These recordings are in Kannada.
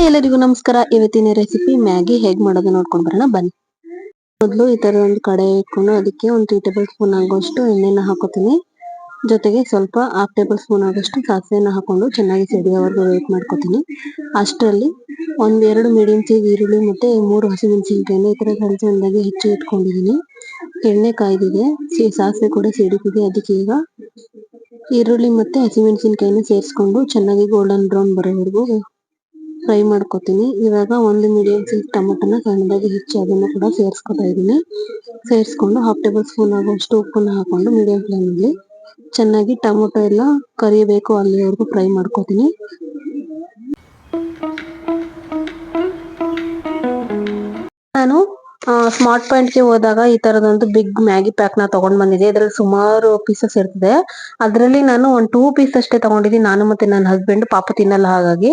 ಎಲ್ಲರಿಗೂ ನಮಸ್ಕಾರ. ಇವತ್ತಿನ ರೆಸಿಪಿ ಮ್ಯಾಗಿ ಹೇಗ್ ಮಾಡೋದು ನೋಡ್ಕೊಂಡ್ ಬರೋಣ ಬನ್ನಿ. ಮೊದಲು ಈ ತರ ಒಂದು ಕಡೆ ಇಟ್ಕೊಂಡು ಅದಕ್ಕೆ ಒಂದು 3 ಟೇಬಲ್ ಸ್ಪೂನ್ ಆಗುವಷ್ಟು ಎಣ್ಣೆನ ಹಾಕೋತೀನಿ. ಜೊತೆಗೆ ಸ್ವಲ್ಪ 1/2 ಟೇಬಲ್ ಸ್ಪೂನ್ ಆಗುವಷ್ಟು ಸಾಸಿವೆನ ಹಾಕೊಂಡು ಚೆನ್ನಾಗಿ ಸಿಡಿಯೋವರೆಗೂ ವೇಟ್ ಮಾಡ್ಕೋತೀನಿ. ಅಷ್ಟರಲ್ಲಿ ಒಂದೆರಡು ಮೀಡಿಯಂ ಸೈಜ್ ಈರುಳ್ಳಿ ಮತ್ತೆ 3 ಹಸಿಮೆಣಸಿನಕಾಯಿನ ಈ ತರ ಸಣ್ಣ ಸಣ್ಣದಾಗಿ ಹೆಚ್ಚಿ ಇಟ್ಕೊಂಡಿದೀನಿ. ಎಣ್ಣೆ ಕಾಯ್ದಿದೆ, ಸಾಸಿವೆ ಕೂಡ ಸಿಡಿತಿದೆ. ಅದಕ್ಕೆ ಈಗ ಈರುಳ್ಳಿ ಮತ್ತೆ ಹಸಿಮೆಣಸಿನಕಾಯಿನ ಸೇರಿಸ್ಕೊಂಡು ಚೆನ್ನಾಗಿ ಗೋಲ್ಡನ್ ಬ್ರೌನ್ ಬರೋವರೆಗೂ ಫ್ರೈ ಮಾಡ್ಕೋತೀನಿ. ಇವಾಗ ಒಂದು ಮೀಡಿಯಂ ಸೈಜ್ ಟೊಮೊಟೊನ ಸಣ್ಣದಾಗಿ ಹೆಚ್ಚಿ ಅದನ್ನ ಕೂಡ ಸೇರಿಸ್ಕೊತಾ ಇದೀನಿ. ಸೇರಿಸ್ಕೊಂಡು 1/2 ಟೇಬಲ್ ಸ್ಪೂನ್ ಆಗುವಷ್ಟು ಉಪ್ಪನ್ನ ಹಾಕೊಂಡು ಮೀಡಿಯಂ ಫ್ಲೇಮ್ ಅಲ್ಲಿ ಚೆನ್ನಾಗಿ ಟೊಮೊಟೊ ಎಲ್ಲ ಕರಿಬೇಕು ಅಲ್ಲಿವರೆಗೂ ಫ್ರೈ ಮಾಡ್ಕೋತೀನಿ. ನಾನು ಸ್ಮಾರ್ಟ್ ಪಾಯಿಂಟ್ ಗೆ ಹೋದಾಗ ಈ ತರದೊಂದು ಬಿಗ್ ಮ್ಯಾಗಿ ಪ್ಯಾಕ್ ನ ತಗೊಂಡ್ ಬಂದಿದ್ದೆ. ಇದ್ರಲ್ಲಿ ಸುಮಾರು ಪೀಸಸ್ ಇರ್ತದೆ. ಅದ್ರಲ್ಲಿ ನಾನು ಒಂದು 2 ಪೀಸ್ ಅಷ್ಟೇ ತಗೊಂಡಿದ್ದೀನಿ. ನಾನು ಮತ್ತೆ ನನ್ನ ಹಸ್ಬೆಂಡ್, ಪಾಪ ತಿನ್ನಲ್ಲ, ಹಾಗಾಗಿ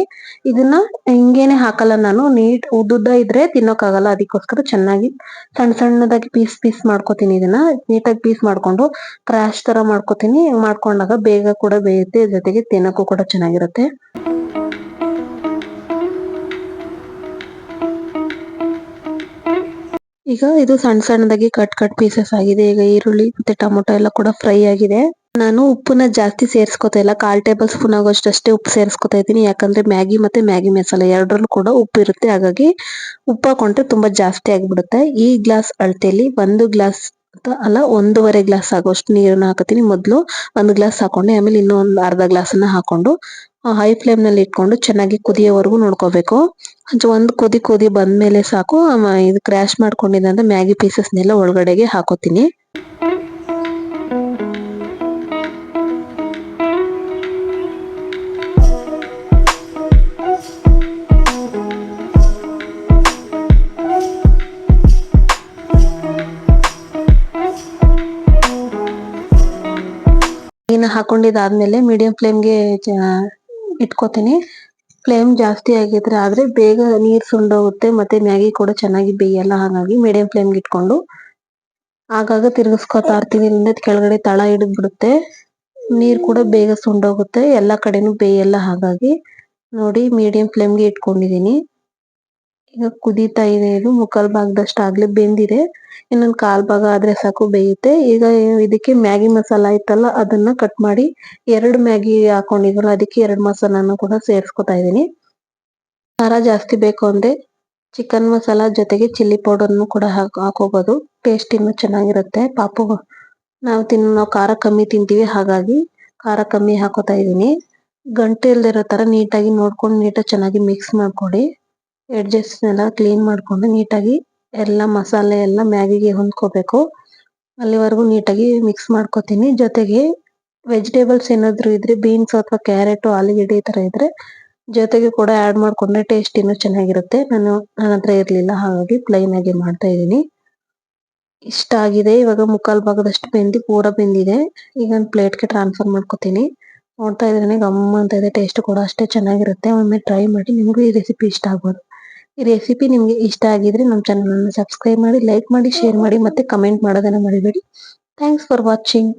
ಇದನ್ನ ಹಿಂಗೇನೆ ಹಾಕಲ್ಲ. ನಾನು ನೀಟ್ ಉದ್ದುದ್ದ ಇದ್ರೆ ತಿನ್ನೋಕ್ಕಾಗಲ್ಲ, ಅದಕ್ಕೋಸ್ಕರ ಚೆನ್ನಾಗಿ ಸಣ್ಣ ಸಣ್ಣದಾಗಿ ಪೀಸ್ ಮಾಡ್ಕೋತೀನಿ. ಇದನ್ನ ನೀಟಾಗಿ ಪೀಸ್ ಮಾಡ್ಕೊಂಡು ಕ್ರಾಶ್ ತರ ಮಾಡ್ಕೋತೀನಿ. ಮಾಡ್ಕೊಂಡಾಗ ಬೇಗ ಕೂಡ ಬೇಯುತ್ತೆ, ಜೊತೆಗೆ ತಿನ್ನಕ್ಕೂ ಕೂಡ ಚೆನ್ನಾಗಿರುತ್ತೆ. ಈಗ ಇದು ಸಣ್ಣ ಸಣ್ಣದಾಗಿ ಕಟ್ ಪೀಸಸ್ ಆಗಿದೆ. ಈಗ ಈರುಳ್ಳಿ ಮತ್ತೆ ಟೊಮೊಟೊ ಎಲ್ಲ ಕೂಡ ಫ್ರೈ ಆಗಿದೆ. ನಾನು ಉಪ್ಪನ್ನ ಜಾಸ್ತಿ ಸೇರಿಸ್ಕೊತಾ ಇಲ್ಲ, 1/4 ಟೇಬಲ್ ಸ್ಪೂನ್ ಆಗೋಷ್ಟು ಅಷ್ಟೇ ಉಪ್ಪು ಸೇರಿಸ್ಕೊತಾ ಇದ್ದೀನಿ. ಯಾಕಂದ್ರೆ ಮ್ಯಾಗಿ ಮತ್ತೆ ಮ್ಯಾಗಿ ಮಸಾಲೆ ಎರಡರಲ್ಲೂ ಕೂಡ ಉಪ್ಪು ಇರುತ್ತೆ, ಹಾಗಾಗಿ ಉಪ್ಪು ಹಾಕೊಂಡ್ರೆ ತುಂಬಾ ಜಾಸ್ತಿ ಆಗಿಬಿಡುತ್ತೆ. ಈ ಗ್ಲಾಸ್ ಅಳತೆಯಲ್ಲಿ 1 ಗ್ಲಾಸ್ ಅಲ್ಲ 1.5 ಗ್ಲಾಸ್ ಆಗೋಷ್ಟು ನೀರನ್ನ ಹಾಕತೀನಿ. ಮೊದಲು 1 ಗ್ಲಾಸ್ ಹಾಕೊಂಡೆ, ಆಮೇಲೆ ಇನ್ನೂ ಒಂದು ಅರ್ಧ ಗ್ಲಾಸನ್ನ ಹಾಕೊಂಡು ಹೈ ಫ್ಲೇಮ್ ನಲ್ಲಿ ಇಟ್ಕೊಂಡು ಚೆನ್ನಾಗಿ ಕುದಿಯೋವರೆಗೂ ನೋಡ್ಕೋಬೇಕು. ಒಂದು ಕುದಿ ಬಂದ್ಮೇಲೆ ಸಾಕು. ಇದು ಕ್ರ್ಯಾಶ್ ಮಾಡ್ಕೊಂಡಿದ್ದಂತ ಮ್ಯಾಗಿ ಪೀಸಸ್ನೆಲ್ಲ ಒಳಗಡೆಗೆ ಹಾಕೋತೀನಿ. ಹಾಕೊಂಡಿದ್ದಾದ್ಮೇಲೆ ಮೀಡಿಯಂ ಫ್ಲೇಮ್ಗೆ ಇಟ್ಕೋತೀನಿ. ಫ್ಲೇಮ್ ಜಾಸ್ತಿ ಆಗಿದ್ರೆ ಆದ್ರೆ ಬೇಗ ನೀರ್ ಸುಂಡೋಗುತ್ತೆ, ಮತ್ತೆ ಮ್ಯಾಗಿ ಕೂಡ ಚೆನ್ನಾಗಿ ಬೇಯಲ್ಲ. ಹಾಗಾಗಿ ಮೀಡಿಯಂ ಫ್ಲೇಮ್ಗೆ ಇಟ್ಕೊಂಡು ಆಗಾಗ ತಿರ್ಗಿಸ್ಕೊತಾ ಇರ್ತೀನಿ. ಇಲ್ಲಂದ್ರೆ ಕೆಳಗಡೆ ತಳ ಹಿಡಿದ್ ಬಿಡುತ್ತೆ, ನೀರ್ ಕೂಡ ಬೇಗ ಸುಂಡೋಗುತ್ತೆ, ಎಲ್ಲಾ ಕಡೆನೂ ಬೇಯಲ್ಲ. ಹಾಗಾಗಿ ನೋಡಿ ಮೀಡಿಯಂ ಫ್ಲೇಮ್ಗೆ ಇಟ್ಕೊಂಡಿದೀನಿ. ಈಗ ಕುದೀತಾ ಇದೆ. ಇದು ಮುಕ್ಕಾಲ್ ಭಾಗದಷ್ಟು ಆಗ್ಲೇ ಬೆಂದಿದೆ, ಇನ್ನೊಂದು 1/4 ಭಾಗ ಆದ್ರೆ ಸಾಕು ಬೇಯುತ್ತೆ. ಈಗ ಇದಕ್ಕೆ ಮ್ಯಾಗಿ ಮಸಾಲ ಇತ್ತಲ್ಲ ಅದನ್ನ ಕಟ್ ಮಾಡಿ 2 ಮ್ಯಾಗಿ ಹಾಕೊಂಡಿದ್ವಲ್ಲ ಅದಕ್ಕೆ 2 ಮಸಾಲಾನು ಕೂಡ ಸೇರಿಸ್ಕೊತಾ ಇದೀನಿ. ಖಾರ ಜಾಸ್ತಿ ಬೇಕು ಅಂದ್ರೆ ಚಿಕನ್ ಮಸಾಲ ಜೊತೆಗೆ ಚಿಲ್ಲಿ ಪೌಡರ್ನು ಕೂಡ ಹಾಕೋಬಹುದು, ಟೇಸ್ಟ್ ಇನ್ನೂ ಚೆನ್ನಾಗಿರುತ್ತೆ. ನಾವು ಖಾರ ಕಮ್ಮಿ ತಿಂತೀವಿ, ಹಾಗಾಗಿ ಖಾರ ಕಮ್ಮಿ ಹಾಕೋತಾ ಇದೀನಿ. ಗಂಟೆ ಇಲ್ದಿರೋ ತರ ನೀಟಾಗಿ ನೋಡ್ಕೊಂಡು ನೀಟಾಗಿ ಚೆನ್ನಾಗಿ ಮಿಕ್ಸ್ ಮಾಡ್ಕೊಡಿ. ಎಡ್ಜಸ್ ನೆಲ್ಲ ಕ್ಲೀನ್ ಮಾಡ್ಕೊಂಡು ನೀಟಾಗಿ ಎಲ್ಲ ಮಸಾಲೆ ಎಲ್ಲ ಮ್ಯಾಗಿಗೆ ಹೊಂದ್ಕೋಬೇಕು, ಅಲ್ಲಿವರೆಗೂ ನೀಟಾಗಿ ಮಿಕ್ಸ್ ಮಾಡ್ಕೋತೀನಿ. ಜೊತೆಗೆ ವೆಜಿಟೇಬಲ್ಸ್ ಏನಾದ್ರು ಇದ್ರೆ ಬೀನ್ಸ್ ಅಥವಾ ಕ್ಯಾರೆಟ್, ಆಲೂಗೆಡ್ಡೆ ಈ ತರ ಇದ್ರೆ ಜೊತೆಗೆ ಕೂಡ ಆಡ್ ಮಾಡ್ಕೊಂಡ್ರೆ ಟೇಸ್ಟ್ ಇನ್ನೂ ಚೆನ್ನಾಗಿರುತ್ತೆ. ನನ್ನ ಹತ್ರ ಇರ್ಲಿಲ್ಲ, ಹಾಗಾಗಿ ಪ್ಲೈನ್ ಆಗಿ ಮಾಡ್ತಾ ಇದೀನಿ. ಇಷ್ಟ ಆಗಿದೆ. ಇವಾಗ ಮುಕ್ಕಾಲ್ ಭಾಗದಷ್ಟು ಪೂರ ಬೆಂದಿದೆ. ಈಗ ಒಂದು ಪ್ಲೇಟ್ಗೆ ಟ್ರಾನ್ಸ್ಫರ್ ಮಾಡ್ಕೋತೀನಿ. ನೋಡ್ತಾ ಇದ್ರೆ ಗಮ್ಮ ಅಂತ ಇದೆ, ಟೇಸ್ಟ್ ಕೂಡ ಅಷ್ಟೇ ಚೆನ್ನಾಗಿರುತ್ತೆ. ಒಮ್ಮೆ ಟ್ರೈ ಮಾಡಿ, ನಿಮಗೂ ಈ ರೆಸಿಪಿ ಇಷ್ಟ ಆಗ್ಬೋದು. ಈ ರೆಸಿಪಿ ನಿಮ್ಗೆ ಇಷ್ಟ ಆಗಿದ್ರೆ ನಮ್ಮ ಚಾನಲ್ ಅನ್ನು ಸಬ್ಸ್ಕ್ರೈಬ್ ಮಾಡಿ, ಲೈಕ್ ಮಾಡಿ, ಶೇರ್ ಮಾಡಿ, ಮತ್ತೆ ಕಮೆಂಟ್ ಮಾಡೋದನ್ನ ಮರಿಬೇಡಿ. Thanks for watching.